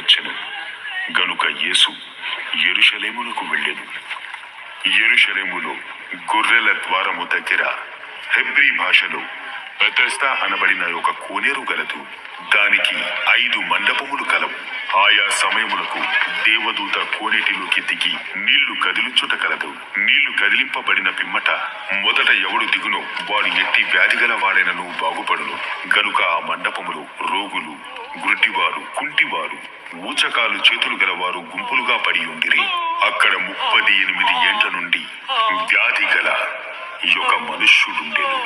వచ్చెను. గనుక యేసు యెరూషలేమునకు వెళ్ళెను. యెరూషలేములో గొర్రెల ద్వారము దగ్గర హెబ్రీ భాషలో బెతెస్దా అనబడిన ఒక కోనేరు గలదు. దానికి 5 మండపములు కలవు. ఆయా సమయములకు దేవదూత కోనేటిలోకి దిగి నీళ్లు కదిలించుట కలదు. నీళ్లు కదిలింపబడిన పిమ్మట మొదట ఎవడు దిగునో వాడు ఎట్టి వ్యాధిగల వాడైనను బాగుపడును. గనుక ఆ మండపములో రోగులు, గుడ్డివారు, కుంటివారు, ఊచకాలు చేతులు గలవారు గుంపులుగా పడి ఉండిరి. అక్కడ 38 ఏండ్ల నుండి వ్యాధి గల ఒక మనుష్యుడుండెను.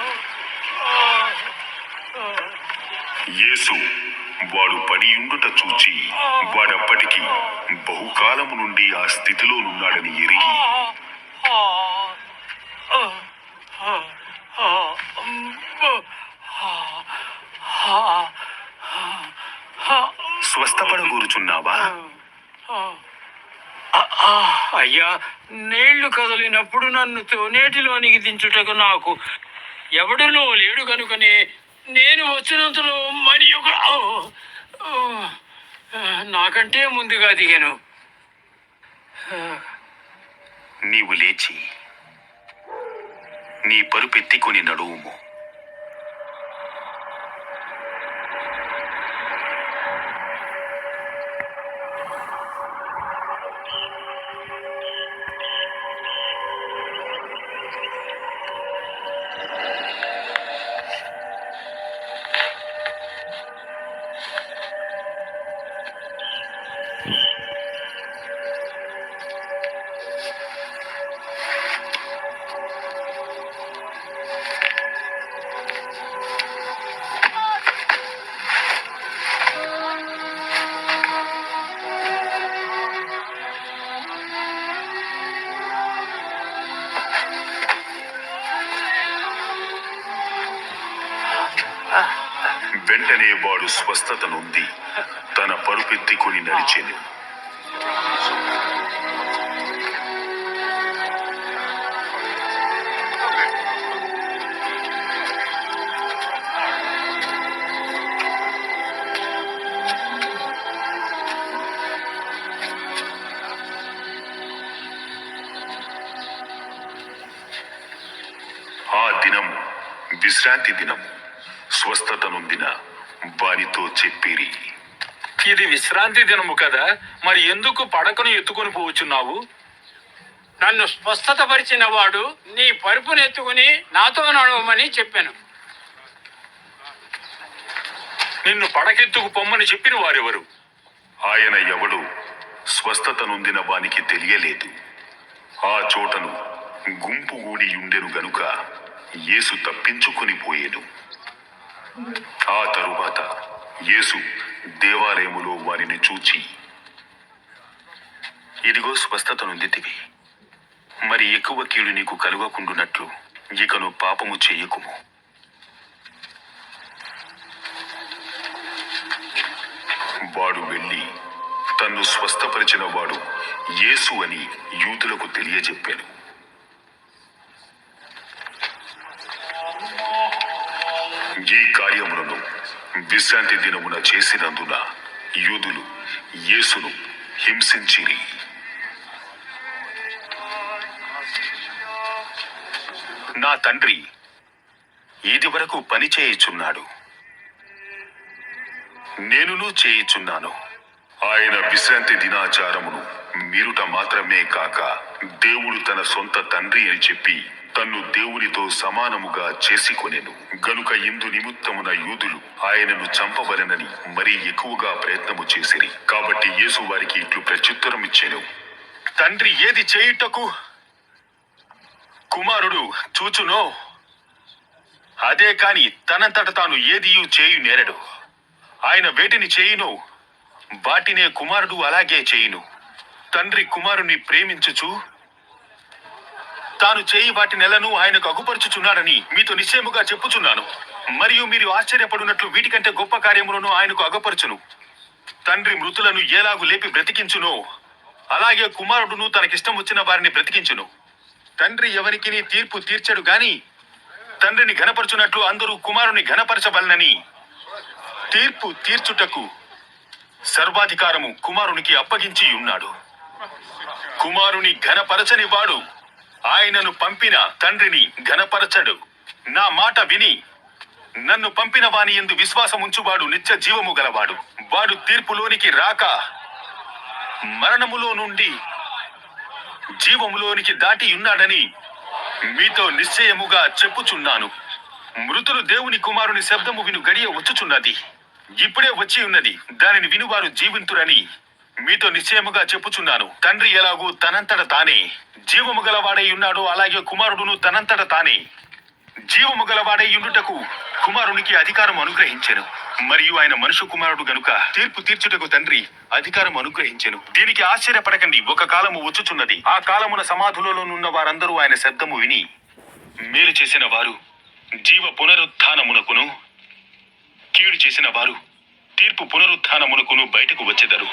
యేసు వాడు పడియుండుట చూచి వాడప్పటికి బహుకాలము నుండి ఆ స్థితిలో నున్నాడని ఎరిగి స్వస్థపడగూరుచున్నావా? అయ్యా, నీళ్లు కదిలినప్పుడు నన్ను తోనేటిలోనికి దించుటకు నాకు ఎవడునూ లేడు కనుకనే నేను వచ్చినంతలో మరి ఒక నాకంటే ముందుగా దిగాను. నీవు లేచి నీ పరుపెత్తికొని నడువుము. వెంటనే వాడు స్వస్థత నొంది తన పరుపెత్తికొని నడిచెను. ఆ దినం విశ్రాంతి దినం. స్వస్థత నొందిన వారితో చెప్పిరి, ఇది విశ్రాంతి దినము కదా, మరి ఎందుకు పడకను ఎత్తుకొని పోవచ్చున్నావు? నన్ను స్వస్థత పరిచిన వాడు నీ పరుపును ఎత్తుకుని నాతో నడవమని చెప్పాను. నిన్ను పడకెత్తుకు పొమ్మని చెప్పిన వారెవరు? ఆయన ఎవడు స్వస్థత నొందిన వానికి తెలియలేదు. ఆ చోటను గుంపు గూడి ఉండెను గనుక యేసు తప్పించుకొని పోయేను. ఆ తరువాత యేసు దేవాలయములో వారిని చూచి, ఇదిగో స్వస్థత నొందితివి, మరి ఎక్కువ కీడు నీకు కలుగకుండునట్లు ఇకను పాపము చెయ్యకుము. వాడు వెళ్ళి తన్ను స్వస్థపరిచిన వాడు యేసు అని యూదులకు తెలియజెప్పాను. ఈ కార్యములను విశ్రాంతి దినమున చేసినందున యూదులు యేసును హింసించిరి. నా తండ్రి ఇది వరకు పని చేయుచున్నాడు, నేనును చేయుచున్నాను. ఆయన విశ్రాంతి దినాచారమును మీరుట మాత్రమే కాక దేవుడు తన సొంత తండ్రి అని చెప్పి తన్ను దేవునితో సమానముగా చేసుకొనెను. గనుక ఇందు నిమిత్తమున యూదులు ఆయనను చంపవలెనని మరీ ఎక్కువగా ప్రయత్నము చేసిరి. కాబట్టి యేసు వారికి ఇట్లు ప్రత్యుత్తరం ఇచ్చెను, తండ్రి ఏది చేయుటకు కుమారుడు చూచునో అదే కాని తనంతట తాను ఏదియు చేయు నేరడు. ఆయన వేటిని చేయునో వాటినే కుమారుడు అలాగే చేయును. తండ్రి కుమారుని ప్రేమించుచు తాను చేయి వాటినెలను ఆయనకు అగుపరుచుచున్నాడని మీతో నిశ్చయముగా చెప్పుచున్నాను. మరియు మీరు ఆశ్చర్యపడునట్లు వీటికంటే గొప్ప కార్యములను ఆయనకు అగపరచును. తండ్రి మృతులను ఎలాగు లేపి బ్రతికించునో అలాగే కుమారుడును తనకిష్టం వచ్చిన వారిని బ్రతికించును. తండ్రి ఎవరికిని తీర్పు తీర్చడు గాని తండ్రిని ఘనపరచునట్లు అందరూ కుమారుని ఘనపరచవలనని తీర్పు తీర్చుటకు సర్వాధికారము కుమారునికి అప్పగించి ఉన్నాడు. కుమారుని ఘనపరచని వాడు ఆయనను పంపిన తండ్రిని ఘనపరచడు. నా మాట విని నన్ను పంపిన వాని యందు విశ్వాసముంచువాడు నిత్య జీవము గలవాడు. వాడు తీర్పులోనికి రాక మరణములో నుండి జీవములోనికి దాటి ఉన్నాడని మీతో నిశ్చయముగా చెప్పుచున్నాను. మృతులు దేవుని కుమారుని శబ్దము విను గడియ వచ్చుచున్నది, ఇప్పుడే వచ్చి ఉన్నది. దానిని వినువారు జీవింతురని మీతో నిశ్చయముగా చెప్పుచున్నాను. తండ్రి ఎలాగూ తనంతట తానే జీవము గలవాడై ఉన్నాడో, అలాగే కుమారుడును తనంతట తానే జీవము గలవాడై ఉండుటకు కుమారునికి అధికారం అనుగ్రహించెను. మరియు ఆయన మనుష్య కుమారుడు గనుక తీర్పు తీర్చుటకు తండ్రి అధికారం అనుగ్రహించెను. దీనికి ఆశ్చర్యపడకండి, ఒక కాలము వచ్చుచున్నది, ఆ కాలమున సమాధులలోనున్న వారందరూ ఆయన శబ్దము విని మేలు చేసిన వారు జీవ పునరుత్థానమునకును, కీడు చేసిన వారు తీర్పు పునరుత్థానమునకును బయటకు వచ్చెదరు.